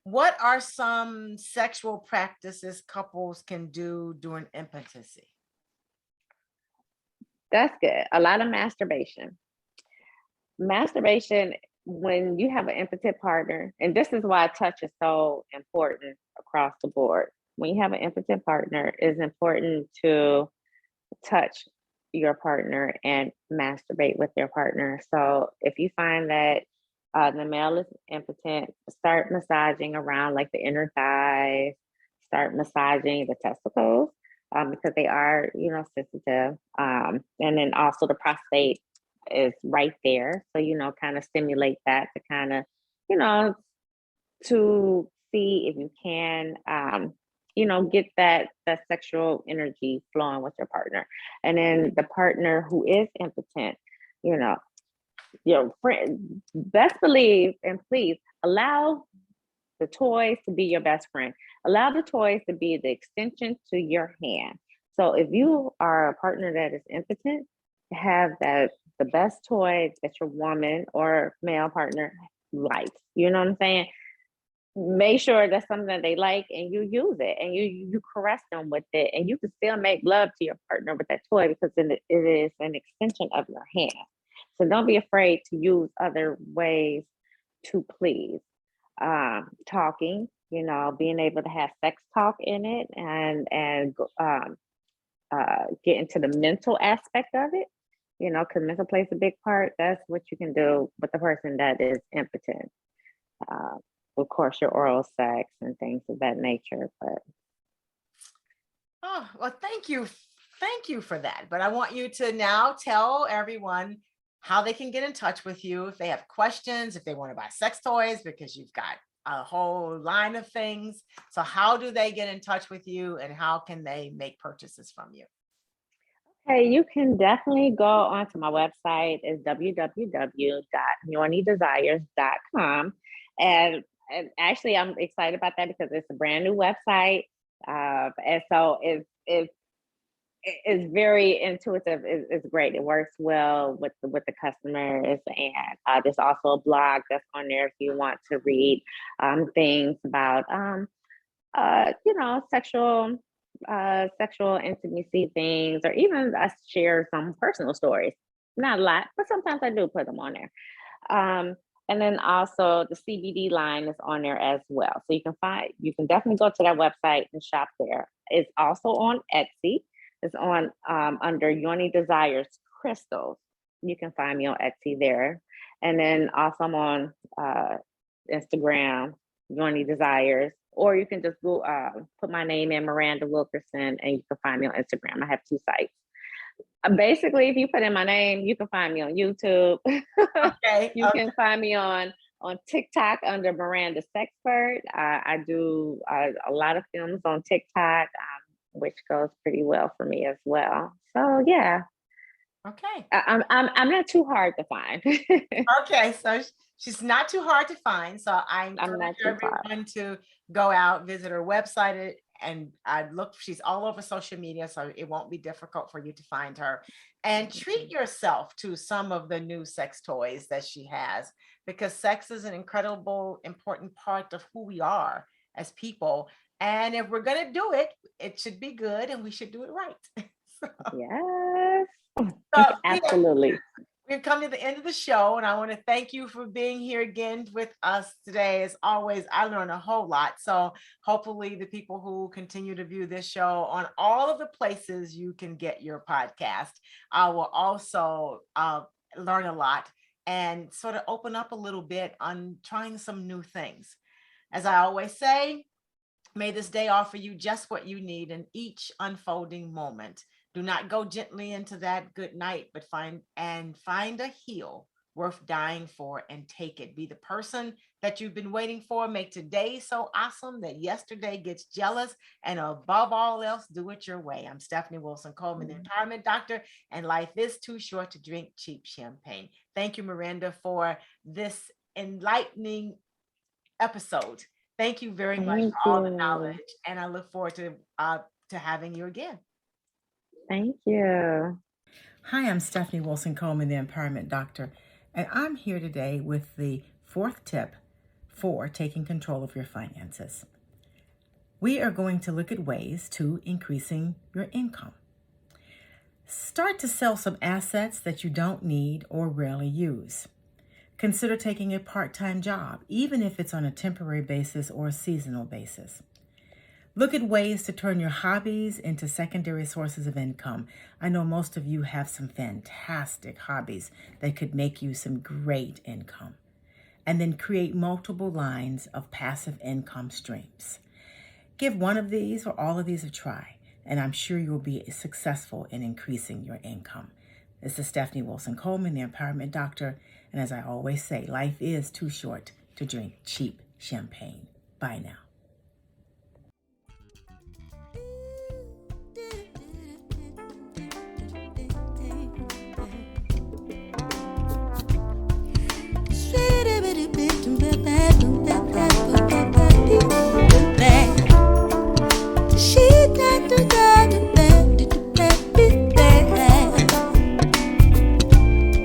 what are some sexual practices couples can do during impotency? That's good. A lot of masturbation. Masturbation, when you have an impotent partner, and this is why touch is so important across the board. When you have an impotent partner, it's important to touch your partner and masturbate with your partner. So if you find that the male is impotent, start massaging around like the inner thighs, start massaging the testicles because they are, sensitive. And then also the prostate is right there. So, kind of stimulate that to kind of, to see if you can get that sexual energy flowing with your partner. And then the partner who is impotent, your friend, best believe and please allow the toys to be your best friend. Allow the toys to be the extension to your hand. So if you are a partner that is impotent, have the best toy that your woman or male partner likes. You know what I'm saying? Make sure that's something that they like and you use it and you caress them with it, and you can still make love to your partner with that toy because it is an extension of your hand. So don't be afraid to use other ways to please. Talking, being able to have sex talk in it and get into the mental aspect of it, because mental plays a big part. That's what you can do with the person that is impotent. Of course, your oral sex and things of that nature. But well, thank you for that. But I want you to now tell everyone how they can get in touch with you if they have questions, if they want to buy sex toys, because you've got a whole line of things. So how do they get in touch with you, and how can they make purchases from you? hey, you can definitely go onto my website. It's www.hornydesires.com. And actually, I'm excited about that because it's a brand new website. And so it's very intuitive. It's great. It works well with the customers, and there's also a blog that's on there if you want to read things about sexual sexual intimacy things, or even I share some personal stories. Not a lot, but sometimes I do put them on there. Um, and then also the CBD line is on there as well. So you can definitely go to that website and shop there. It's also on Etsy. It's on under Yoni Desires Crystals. You can find me on Etsy there. And then also I'm on Instagram, Yoni Desires, or you can just go put my name in, Miranda Wilkerson, and you can find me on Instagram. I have 2 sites. Basically, if you put in my name, you can find me on YouTube. Okay. You can find me on TikTok under Miranda Sexpert. I do a lot of films on TikTok, which goes pretty well for me as well. So yeah. Okay. I'm not too hard to find. Okay, so she's not too hard to find. So I encourage everyone to go out, visit her website, and she's all over social media, so it won't be difficult for you to find her. And treat yourself to some of the new sex toys that she has, because sex is an incredible, important part of who we are as people. And if we're going to do it, it should be good and we should do it right. Yes. So, absolutely. We've come to the end of the show, and I want to thank you for being here again with us today. As always, I learned a whole lot. So hopefully the people who continue to view this show on all of the places you can get your podcast, I will also learn a lot and sort of open up a little bit on trying some new things. As I always say, may this day offer you just what you need in each unfolding moment. Do not go gently into that good night, but find a heel worth dying for and take it. Be the person that you've been waiting for. Make today so awesome that yesterday gets jealous. And above all else, do it your way. I'm Stephanie Wilson-Coleman, the Empowerment Doctor, and life is too short to drink cheap champagne. Thank you, Miranda, for this enlightening episode. Thank you very much for all the knowledge, and I look forward to having you again. Thank you. Hi, I'm Stephanie Wilson-Coleman, the Empowerment Doctor, and I'm here today with the 4th tip for taking control of your finances. We are going to look at ways to increasing your income. Start to sell some assets that you don't need or rarely use. Consider taking a part-time job, even if it's on a temporary basis or a seasonal basis. Look at ways to turn your hobbies into secondary sources of income. I know most of you have some fantastic hobbies that could make you some great income. And then create multiple lines of passive income streams. Give one of these or all of these a try, and I'm sure you'll be successful in increasing your income. This is Stephanie Wilson-Coleman, the Empowerment Doctor, and as I always say, life is too short to drink cheap champagne. Bye now.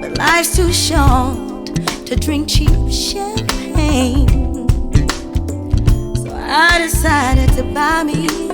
But life's too short to drink cheap champagne, so I decided to buy me